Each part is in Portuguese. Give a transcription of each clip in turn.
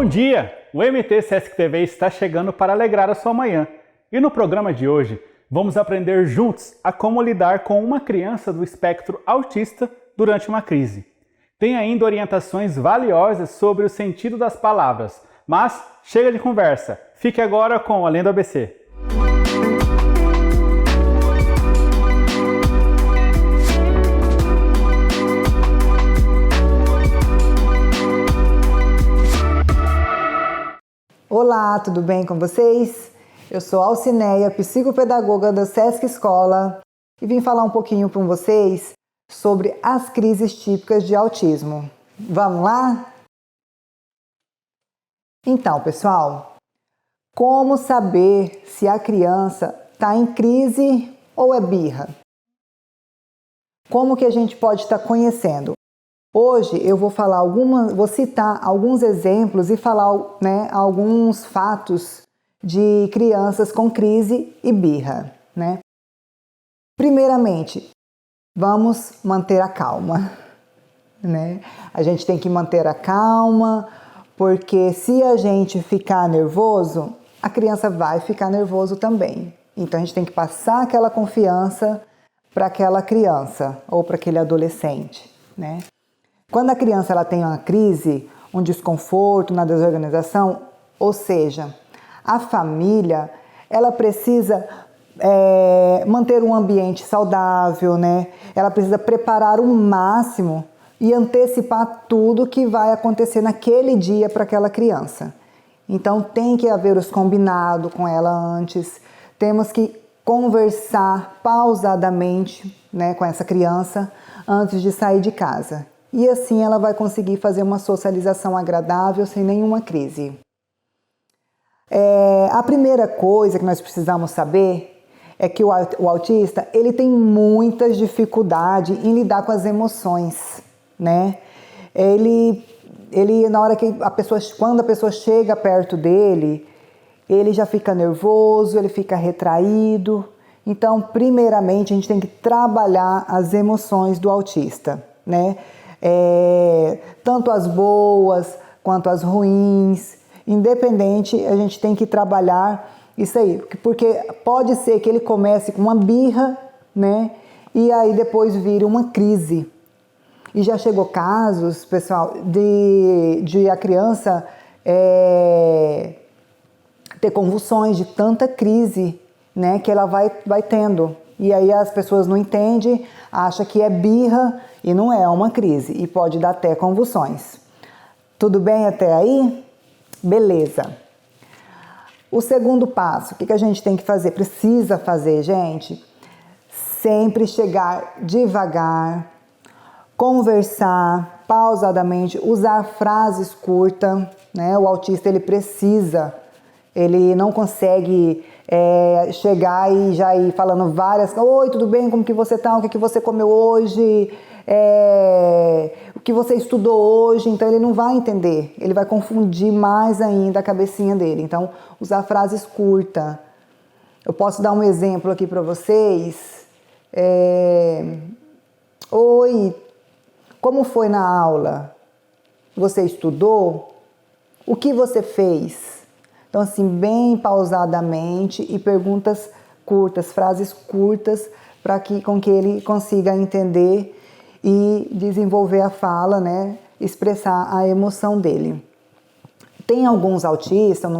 Bom dia! O MT Sesc TV está chegando para alegrar a sua manhã. E no programa de hoje, vamos aprender juntos a como lidar com uma criança do espectro autista durante uma crise. Tem ainda orientações valiosas sobre o sentido das palavras. Mas chega de conversa, fique agora com a Lenda ABC. Olá, tudo bem com vocês? Eu sou Alcineia, psicopedagoga da Sesc Escola e vim falar um pouquinho com vocês sobre as crises típicas de autismo. Vamos lá? Então, pessoal, como saber se a criança está em crise ou é birra? Como que a gente pode estar conhecendo? Hoje eu vou citar alguns exemplos e falar, alguns fatos de crianças com crise e birra, né? Primeiramente, vamos manter a calma, né? A gente tem que manter a calma, porque se a gente ficar nervoso, a criança vai ficar nervoso também. Então a gente tem que passar aquela confiança para aquela criança ou para aquele adolescente, né? Quando a criança ela tem uma crise, um desconforto na desorganização, ou seja, a família ela precisa manter um ambiente saudável, né? Ela precisa preparar o máximo e antecipar tudo que vai acontecer naquele dia para aquela criança. Então tem que haver os combinados com ela antes, temos que conversar pausadamente, né, com essa criança antes de sair de casa. E assim ela vai conseguir fazer uma socialização agradável sem nenhuma crise. A primeira coisa que nós precisamos saber é que o autista ele tem muitas dificuldades em lidar com as emoções, né? Ele na hora que quando a pessoa chega perto dele, ele já fica nervoso, ele fica retraído. Então, primeiramente, a gente tem que trabalhar as emoções do autista, né? Tanto as boas quanto as ruins, independente, a gente tem que trabalhar isso aí, porque pode ser que ele comece com uma birra, né, e aí depois vire uma crise. E já chegou casos, pessoal, de a criança ter convulsões de tanta crise, né, que ela vai tendo. E aí as pessoas não entendem, acham que é birra e não é uma crise. E pode dar até convulsões. Tudo bem até aí? Beleza. O segundo passo, o que a gente tem que fazer? Precisa fazer, gente? Sempre chegar devagar, conversar pausadamente, usar frases curtas, né? O autista, ele não consegue chegar e já ir falando várias... Oi, tudo bem? Como que você tá? O que você comeu hoje? O que você estudou hoje? Então ele não vai entender. Ele vai confundir mais ainda a cabecinha dele. Então, usar frases curtas. Eu posso dar um exemplo aqui para vocês. Oi, como foi na aula? Você estudou? O que você fez? Então, assim, bem pausadamente e perguntas curtas, frases curtas, com que ele consiga entender e desenvolver a fala, né? Expressar a emoção dele. Tem alguns autistas,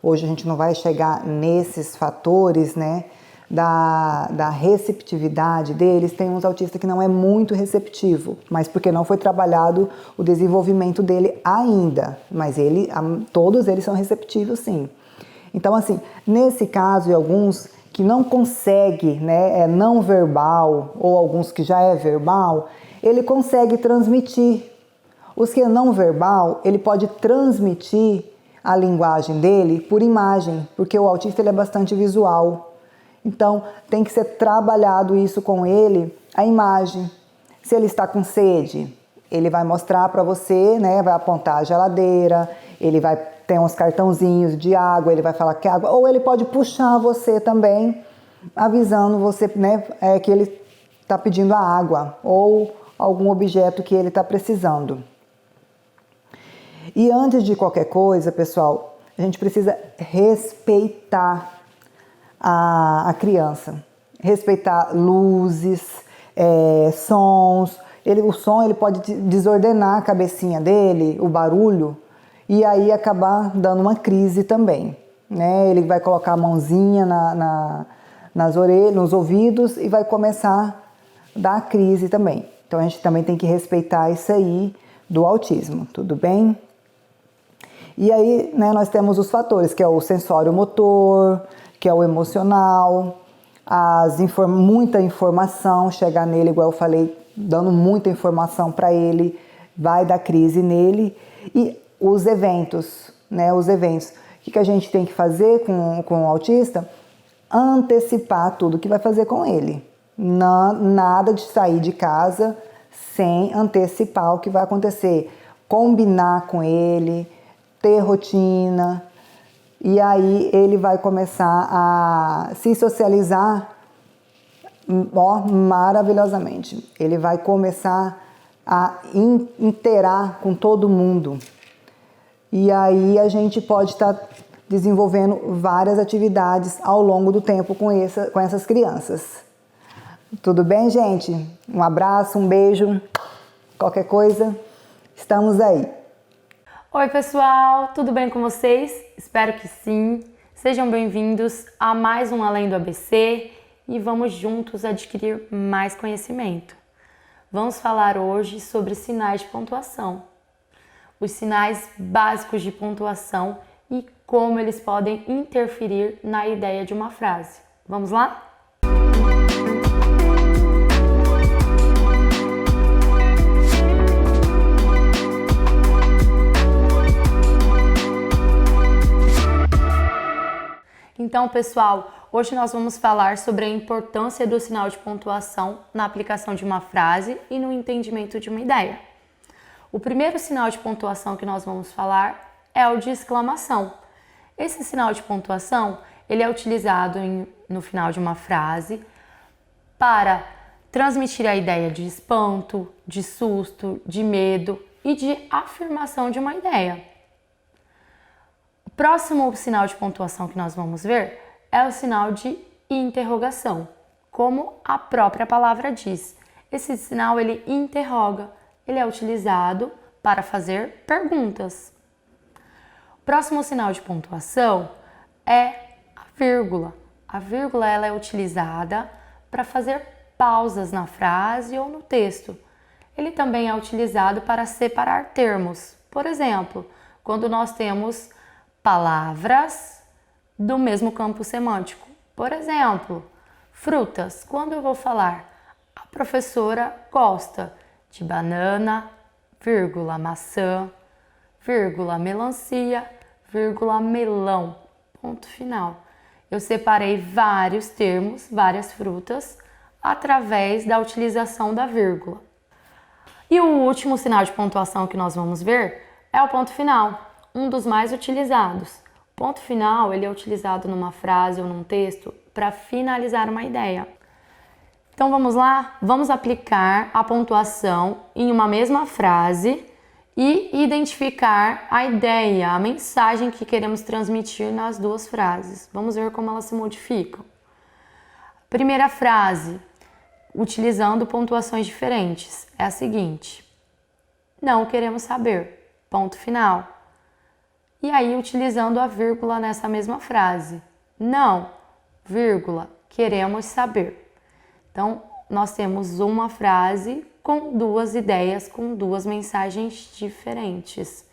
hoje a gente não vai chegar nesses fatores, né? Da receptividade deles, tem uns autistas que não é muito receptivo, mas porque não foi trabalhado o desenvolvimento dele ainda, mas todos eles são receptivos sim. Então assim, nesse caso e alguns que não consegue, né, é não verbal ou alguns que já é verbal, ele consegue transmitir. Os que é não verbal, ele pode transmitir a linguagem dele por imagem, porque o autista ele é bastante visual. Então, tem que ser trabalhado isso com ele, a imagem. Se ele está com sede, ele vai mostrar para você, né? Vai apontar a geladeira, ele vai ter uns cartãozinhos de água, ele vai falar que é água, ou ele pode puxar você também, avisando você, né, que ele está pedindo a água, ou algum objeto que ele está precisando. E antes de qualquer coisa, pessoal, a gente precisa respeitar a criança. Respeitar luzes, sons. O som ele pode desordenar a cabecinha dele, o barulho, e aí acabar dando uma crise também, né? Ele vai colocar a mãozinha nas orelhas, nos ouvidos e vai começar a dar crise também. Então a gente também tem que respeitar isso aí do autismo, tudo bem? E aí, né, nós temos os fatores, que é o sensório-motor, que é o emocional, muita informação chegar nele, igual eu falei, dando muita informação para ele, vai dar crise nele. E os eventos, né? Os eventos. O que a gente tem que fazer com o autista? Antecipar tudo que vai fazer com ele. Nada de sair de casa sem antecipar o que vai acontecer. Combinar com ele, ter rotina. E aí ele vai começar a se socializar maravilhosamente. Ele vai começar a interar com todo mundo. E aí a gente pode estar desenvolvendo várias atividades ao longo do tempo com essas crianças. Tudo bem, gente? Um abraço, um beijo. Qualquer coisa, estamos aí. Oi, pessoal, tudo bem com vocês? Espero que sim. Sejam bem-vindos a mais um Além do ABC e vamos juntos adquirir mais conhecimento. Vamos falar hoje sobre sinais de pontuação, os sinais básicos de pontuação e como eles podem interferir na ideia de uma frase. Vamos lá? Então, pessoal, hoje nós vamos falar sobre a importância do sinal de pontuação na aplicação de uma frase e no entendimento de uma ideia. O primeiro sinal de pontuação que nós vamos falar é o de exclamação. Esse sinal de pontuação, ele é utilizado no final de uma frase para transmitir a ideia de espanto, de susto, de medo e de afirmação de uma ideia. O próximo sinal de pontuação que nós vamos ver é o sinal de interrogação, como a própria palavra diz. Esse sinal ele interroga, ele é utilizado para fazer perguntas. O próximo sinal de pontuação é a vírgula. A vírgula ela é utilizada para fazer pausas na frase ou no texto. Ele também é utilizado para separar termos. Por exemplo, quando nós temos palavras do mesmo campo semântico. Por exemplo, frutas. Quando eu vou falar, a professora gosta de banana, vírgula, maçã, vírgula, melancia, vírgula, melão. Ponto final. Eu separei vários termos, várias frutas, através da utilização da vírgula. E o último sinal de pontuação que nós vamos ver é o ponto final. Um dos mais utilizados. O ponto final ele é utilizado numa frase ou num texto para finalizar uma ideia. Então vamos lá? Vamos aplicar a pontuação em uma mesma frase e identificar a ideia, a mensagem que queremos transmitir nas duas frases. Vamos ver como elas se modificam. Primeira frase, utilizando pontuações diferentes, é a seguinte: não queremos saber. Ponto final. E aí, utilizando a vírgula nessa mesma frase. Não, vírgula, queremos saber. Então, nós temos uma frase com duas ideias, com duas mensagens diferentes,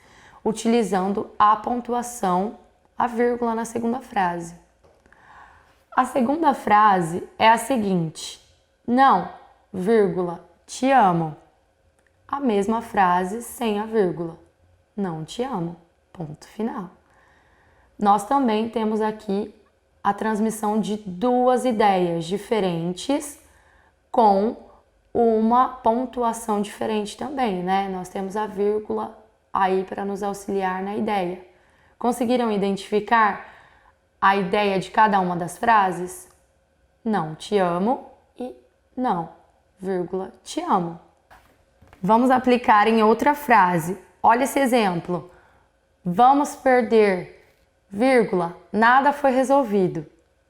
utilizando a pontuação, a vírgula na segunda frase. A segunda frase é a seguinte: não, vírgula, te amo. A mesma frase sem a vírgula. Não te amo. Ponto final. Nós também temos aqui a transmissão de duas ideias diferentes com uma pontuação diferente também, né? Nós temos a vírgula aí para nos auxiliar na ideia. Conseguiram identificar a ideia de cada uma das frases? Não te amo e não, vírgula, te amo. Vamos aplicar em outra frase. Olha esse exemplo. Vamos perder, vírgula, nada foi resolvido.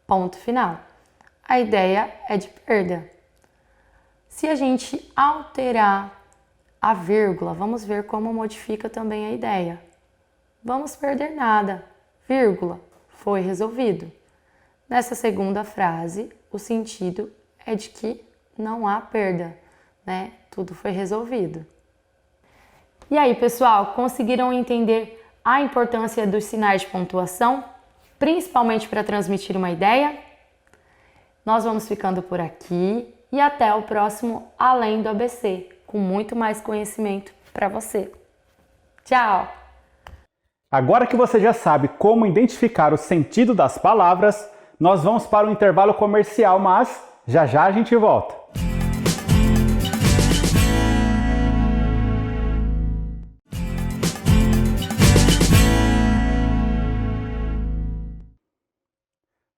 Ponto final. A ideia é de perda. Se a gente alterar a vírgula, vamos ver como modifica também a ideia. Vamos perder nada, vírgula, foi resolvido. Nessa segunda frase, o sentido é de que não há perda, né? Tudo foi resolvido. E aí, pessoal, conseguiram entender a importância dos sinais de pontuação, principalmente para transmitir uma ideia? Nós vamos ficando por aqui e até o próximo Além do ABC, com muito mais conhecimento para você. Tchau! Agora que você já sabe como identificar o sentido das palavras, nós vamos para o intervalo comercial, mas já já a gente volta.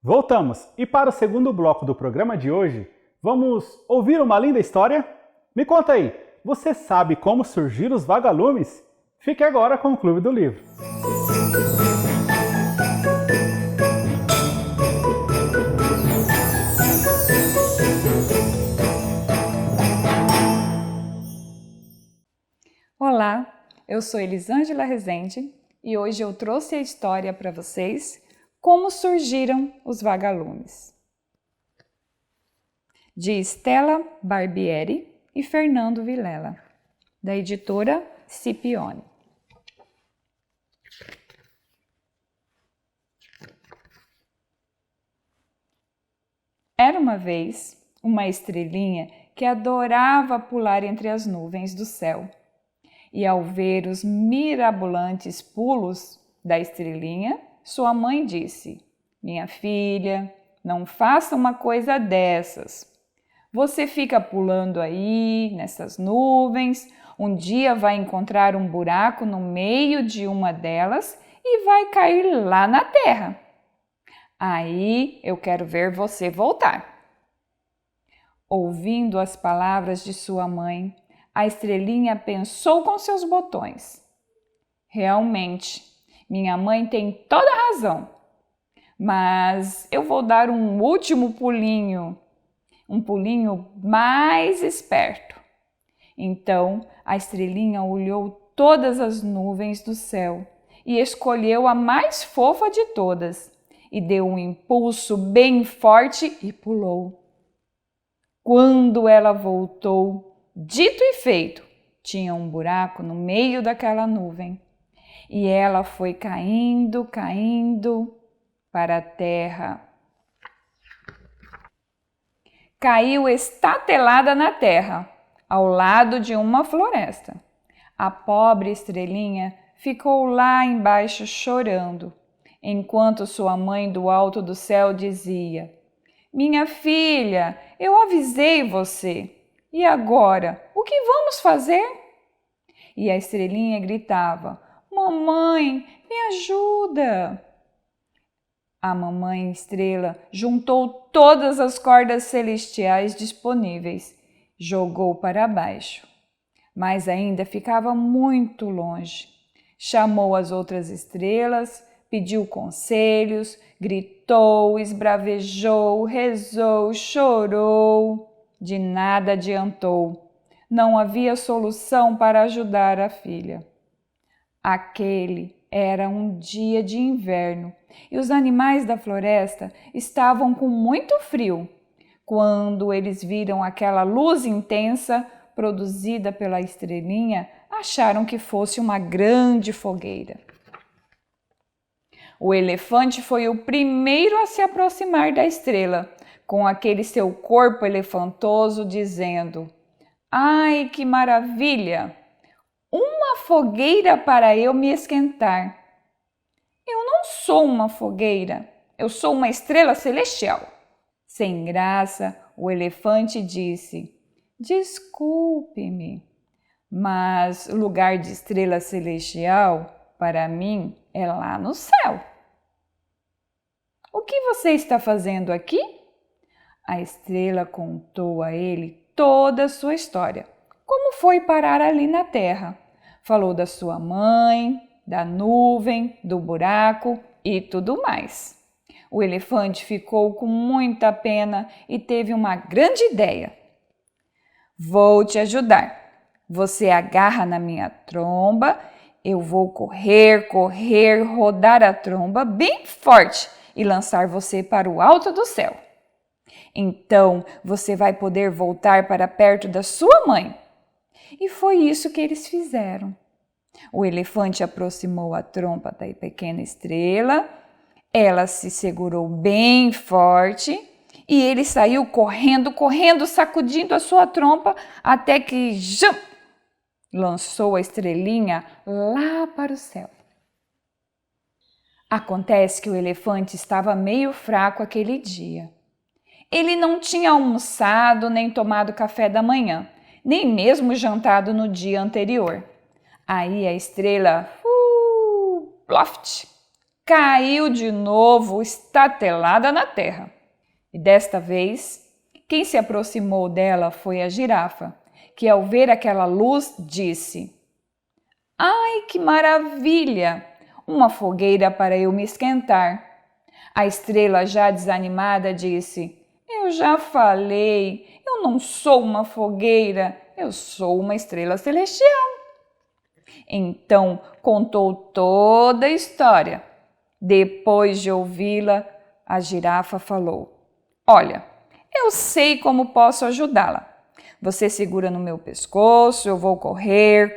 Voltamos, e para o segundo bloco do programa de hoje, vamos ouvir uma linda história? Me conta aí, você sabe como surgiram os vagalumes? Fique agora com o Clube do Livro. Olá, eu sou Elisângela Rezende e hoje eu trouxe a história para vocês Como Surgiram os Vagalumes, de Stella Barbieri e Fernando Vilela, da editora Scipione. Era uma vez uma estrelinha que adorava pular entre as nuvens do céu. E ao ver os mirabolantes pulos da estrelinha, sua mãe disse: "Minha filha, não faça uma coisa dessas. Você fica pulando aí nessas nuvens, um dia vai encontrar um buraco no meio de uma delas e vai cair lá na terra. Aí eu quero ver você voltar." Ouvindo as palavras de sua mãe, a estrelinha pensou com seus botões: "Realmente, minha mãe tem toda a razão, mas eu vou dar um último pulinho, um pulinho mais esperto." Então a estrelinha olhou todas as nuvens do céu e escolheu a mais fofa de todas e deu um impulso bem forte e pulou. Quando ela voltou, dito e feito, tinha um buraco no meio daquela nuvem e ela foi caindo, caindo para a terra. Caiu estatelada na terra, ao lado de uma floresta. A pobre estrelinha ficou lá embaixo chorando, enquanto sua mãe do alto do céu dizia: "Minha filha, eu avisei você. E agora, o que vamos fazer?" E a estrelinha gritava: "Mamãe, me ajuda!" A mamãe estrela juntou todas as cordas celestiais disponíveis, jogou para baixo, mas ainda ficava muito longe. Chamou as outras estrelas, pediu conselhos, gritou, esbravejou, rezou, chorou. De nada adiantou. Não havia solução para ajudar a filha. Aquele era um dia de inverno e os animais da floresta estavam com muito frio. Quando eles viram aquela luz intensa produzida pela estrelinha, acharam que fosse uma grande fogueira. O elefante foi o primeiro a se aproximar da estrela, com aquele seu corpo elefantoso, dizendo: "Ai, que maravilha! Uma fogueira para eu me esquentar." "Eu não sou uma fogueira, eu sou uma estrela celestial." Sem graça, o elefante disse: "Desculpe-me, mas o lugar de estrela celestial, para mim, é lá no céu." "O que você está fazendo aqui?" A estrela contou a ele toda a sua história, como foi parar ali na terra. Falou da sua mãe, da nuvem, do buraco e tudo mais. O elefante ficou com muita pena e teve uma grande ideia. Vou te ajudar. Você agarra na minha tromba, eu vou correr, rodar a tromba bem forte e lançar você para o alto do céu. Então você vai poder voltar para perto da sua mãe. E foi isso que eles fizeram. O elefante aproximou a tromba da pequena estrela, ela se segurou bem forte e ele saiu correndo, sacudindo a sua tromba até que lançou a estrelinha lá para o céu. Acontece que o elefante estava meio fraco aquele dia. Ele não tinha almoçado nem tomado café da manhã, nem mesmo jantado no dia anterior. Aí a estrela, ploft, caiu de novo, estatelada na terra. E desta vez, quem se aproximou dela foi a girafa, que ao ver aquela luz disse: "Ai, que maravilha! Uma fogueira para eu me esquentar." A estrela, já desanimada, disse: "Eu já falei, eu não sou uma fogueira, eu sou uma estrela celestial." Então contou toda a história. Depois de ouvi-la, a girafa falou: "Olha, eu sei como posso ajudá-la. Você segura no meu pescoço, eu vou correr,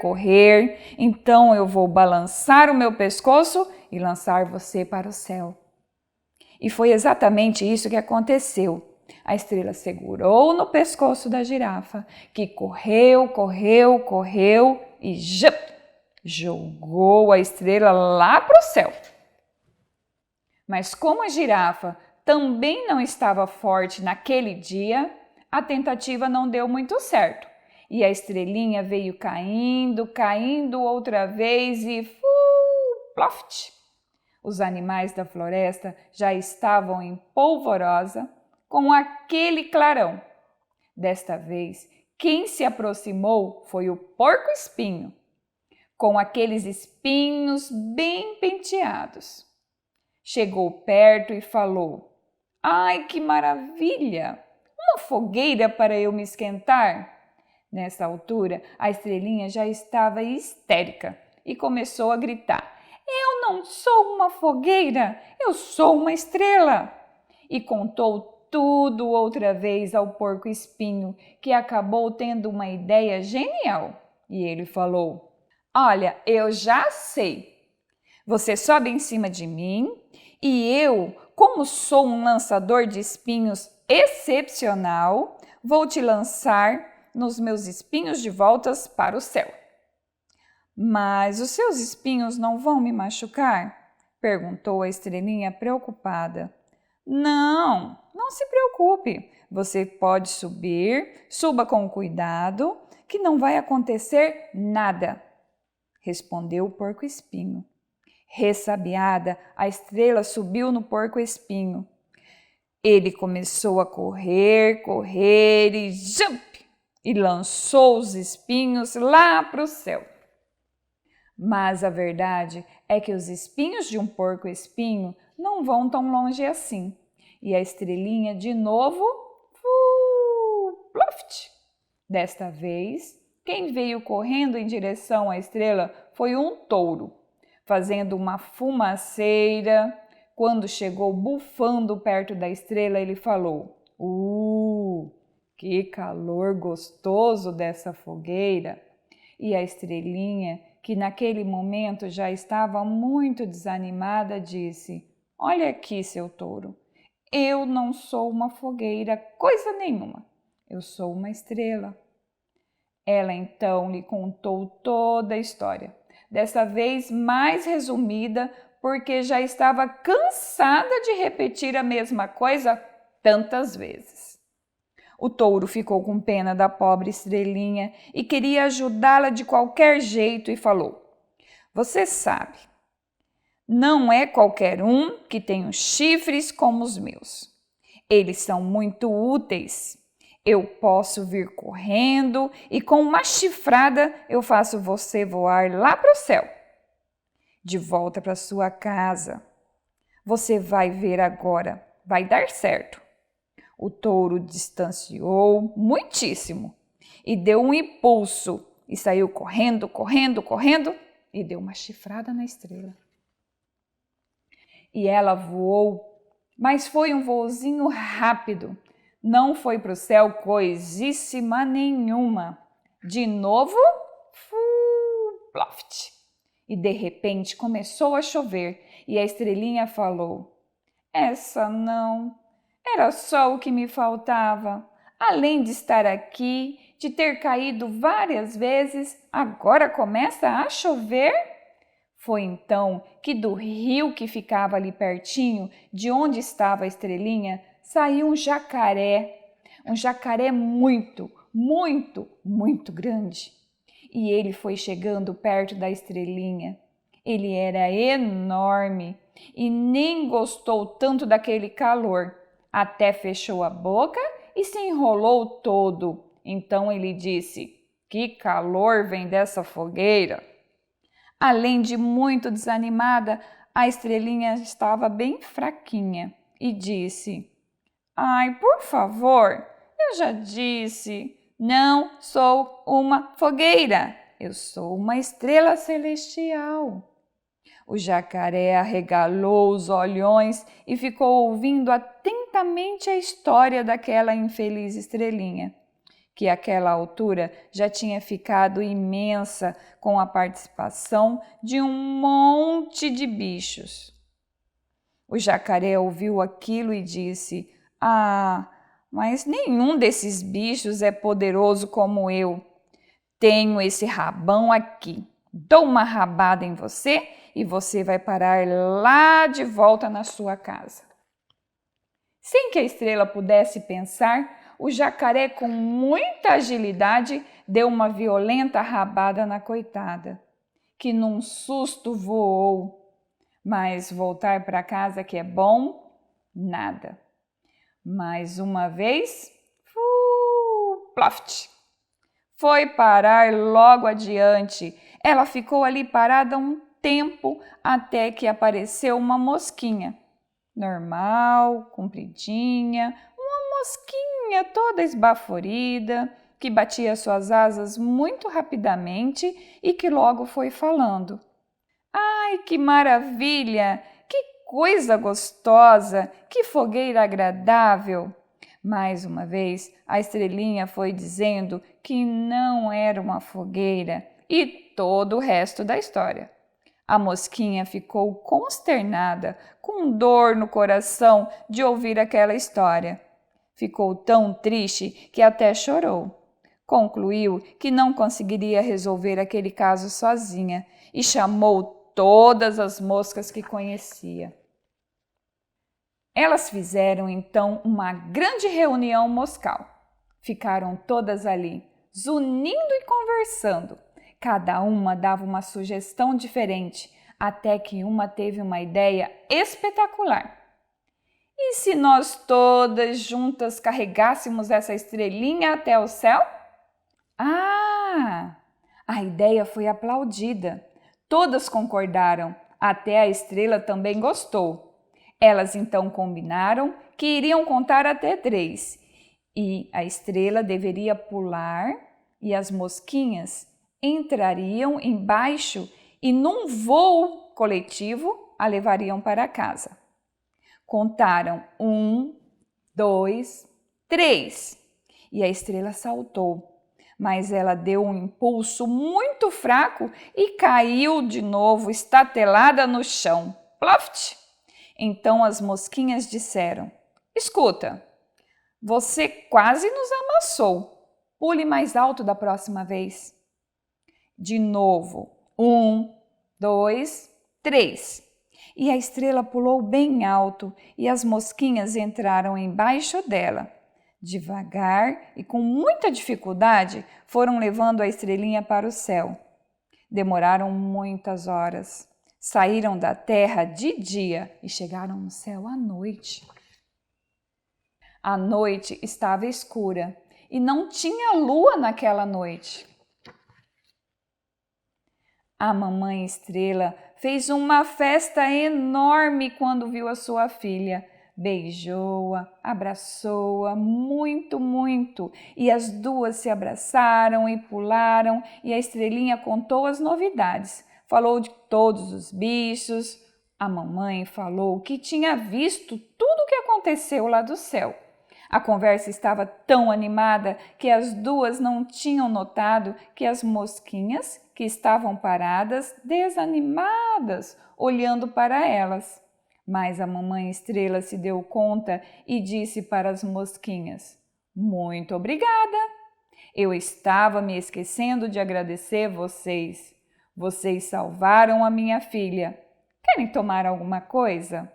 então eu vou balançar o meu pescoço e lançar você para o céu." E foi exatamente isso que aconteceu. A estrela segurou no pescoço da girafa, que correu e jogou a estrela lá para o céu. Mas como a girafa também não estava forte naquele dia, a tentativa não deu muito certo. E a estrelinha veio caindo outra vez e ploft! Os animais da floresta já estavam em polvorosa com aquele clarão. Desta vez, quem se aproximou foi o porco-espinho, com aqueles espinhos bem penteados. Chegou perto e falou: "Ai, que maravilha! Uma fogueira para eu me esquentar." Nessa altura, a estrelinha já estava histérica e começou a gritar: "Eu não sou uma fogueira, eu sou uma estrela." E contou tudo outra vez ao porco-espinho, que acabou tendo uma ideia genial. E ele falou: "Olha, eu já sei. Você sobe em cima de mim e eu, como sou um lançador de espinhos excepcional, vou te lançar nos meus espinhos de voltas para o céu." "Mas os seus espinhos não vão me machucar?" perguntou a estrelinha preocupada. Não se preocupe. Você pode subir, suba com cuidado, que não vai acontecer nada", respondeu o porco-espinho. Ressabiada, a estrela subiu no porco-espinho. Ele começou a correr e lançou os espinhos lá para o céu. Mas a verdade é que os espinhos de um porco-espinho não vão tão longe assim. E a estrelinha de novo, ploft! Desta vez, quem veio correndo em direção à estrela foi um touro, fazendo uma fumaceira. Quando chegou bufando perto da estrela, ele falou: que calor gostoso dessa fogueira." E a estrelinha, que naquele momento já estava muito desanimada, disse: "Olha aqui, seu touro, eu não sou uma fogueira, coisa nenhuma. Eu sou uma estrela." Ela então lhe contou toda a história, dessa vez mais resumida, porque já estava cansada de repetir a mesma coisa tantas vezes. O touro ficou com pena da pobre estrelinha e queria ajudá-la de qualquer jeito e falou: "Você sabe, não é qualquer um que tem os chifres como os meus. Eles são muito úteis. Eu posso vir correndo e com uma chifrada eu faço você voar lá para o céu." de volta para sua casa. Você vai ver agora, vai dar certo. O touro distanciou muitíssimo e deu um impulso e saiu correndo e deu uma chifrada na estrela. E ela voou, mas foi um voozinho rápido. Não foi para o céu coisíssima nenhuma. De novo, ploft. E de repente começou a chover e a estrelinha falou: essa não, era só o que me faltava. Além de estar aqui, de ter caído várias vezes, agora começa a chover? Foi então que do rio que ficava ali pertinho, de onde estava a estrelinha, saiu um jacaré muito, muito, muito grande. E ele foi chegando perto da estrelinha. Ele era enorme e nem gostou tanto daquele calor. Até fechou a boca e se enrolou todo. Então ele disse: que calor vem dessa fogueira! Além de muito desanimada, a estrelinha estava bem fraquinha e disse: ai, por favor, eu já disse, não sou uma fogueira, eu sou uma estrela celestial. O jacaré arregalou os olhões e ficou ouvindo atentamente a história daquela infeliz estrelinha, que àquela altura já tinha ficado imensa com a participação de um monte de bichos. O jacaré ouviu aquilo e disse: ah, mas nenhum desses bichos é poderoso como eu. Tenho esse rabão aqui. Dou uma rabada em você e você vai parar lá de volta na sua casa. Sem que a estrela pudesse pensar, o jacaré, com muita agilidade, deu uma violenta rabada na coitada, que num susto voou. Mas voltar para casa que é bom, nada. Mais uma vez, ploft! Foi parar logo adiante. Ela ficou ali parada um tempo até que apareceu uma mosquinha. Normal, compridinha, uma mosquinha toda esbaforida, que batia suas asas muito rapidamente e que logo foi falando. Ai, que maravilha! Que coisa gostosa! Que fogueira agradável! Mais uma vez, a estrelinha foi dizendo que não era uma fogueira e todo o resto da história. A mosquinha ficou consternada, com dor no coração de ouvir aquela história. Ficou tão triste que até chorou. Concluiu que não conseguiria resolver aquele caso sozinha e chamou todas as moscas que conhecia. Elas fizeram então uma grande reunião moscal. Ficaram todas ali, zunindo e conversando. Cada uma dava uma sugestão diferente, até que uma teve uma ideia espetacular. E se nós todas juntas carregássemos essa estrelinha até o céu? Ah! A ideia foi aplaudida. Todas concordaram, até a estrela também gostou. Elas então combinaram que iriam contar até 3 e a estrela deveria pular e as mosquinhas entrariam embaixo e num voo coletivo a levariam para casa. Contaram 1, 2, 3 e a estrela saltou, mas ela deu um impulso muito fraco e caiu de novo estatelada no chão. Ploft! Então as mosquinhas disseram: escuta, você quase nos amassou. Pule mais alto da próxima vez. De novo, 1, 2, 3. E a estrela pulou bem alto e as mosquinhas entraram embaixo dela. Devagar e com muita dificuldade foram levando a estrelinha para o céu. Demoraram muitas horas. Saíram da terra de dia e chegaram no céu à noite. A noite estava escura e não tinha lua naquela noite. A mamãe estrela fez uma festa enorme quando viu a sua filha. Beijou-a, abraçou-a muito, muito, e as duas se abraçaram e pularam, e a estrelinha contou as novidades. Falou de todos os bichos. A mamãe falou que tinha visto tudo o que aconteceu lá do céu. A conversa estava tão animada que as duas não tinham notado que as mosquinhas, que estavam paradas, desanimadas, olhando para elas. Mas a mamãe estrela se deu conta e disse para as mosquinhas: muito obrigada! Eu estava me esquecendo de agradecer vocês. Vocês salvaram a minha filha. Querem tomar alguma coisa?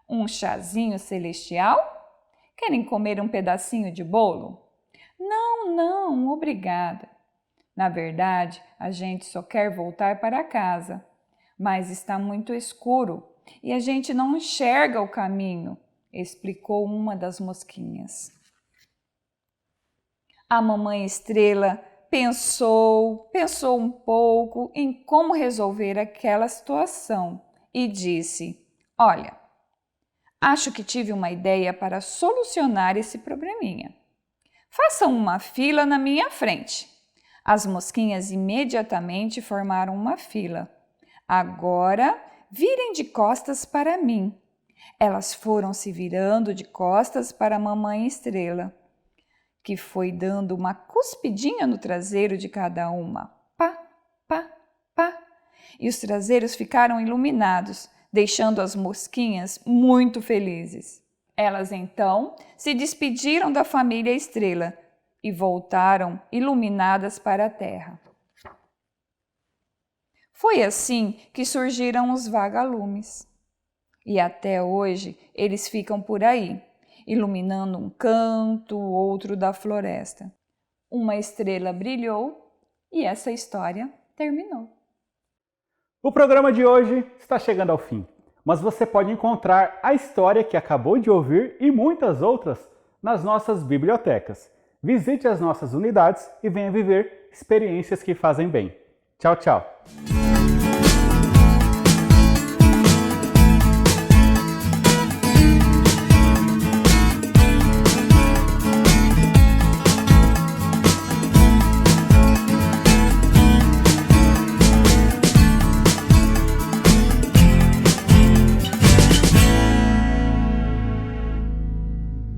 Um chazinho celestial? Querem comer um pedacinho de bolo? Não, não, obrigada. Na verdade, a gente só quer voltar para casa, mas está muito escuro e a gente não enxerga o caminho, explicou uma das mosquinhas. A mamãe estrela pensou um pouco em como resolver aquela situação e disse: olha, acho que tive uma ideia para solucionar esse probleminha. Façam uma fila na minha frente. As mosquinhas imediatamente formaram uma fila. Agora, virem de costas para mim. Elas foram se virando de costas para a mamãe estrela, que foi dando uma cuspidinha no traseiro de cada uma. Pá, pá, pá. E os traseiros ficaram iluminados, deixando as mosquinhas muito felizes. Elas então se despediram da família estrela e voltaram iluminadas para a terra. Foi assim que surgiram os vagalumes. E até hoje eles ficam por aí, iluminando um canto, outro da floresta. Uma estrela brilhou e essa história terminou. O programa de hoje está chegando ao fim, mas você pode encontrar a história que acabou de ouvir e muitas outras nas nossas bibliotecas. Visite as nossas unidades e venha viver experiências que fazem bem. Tchau, tchau!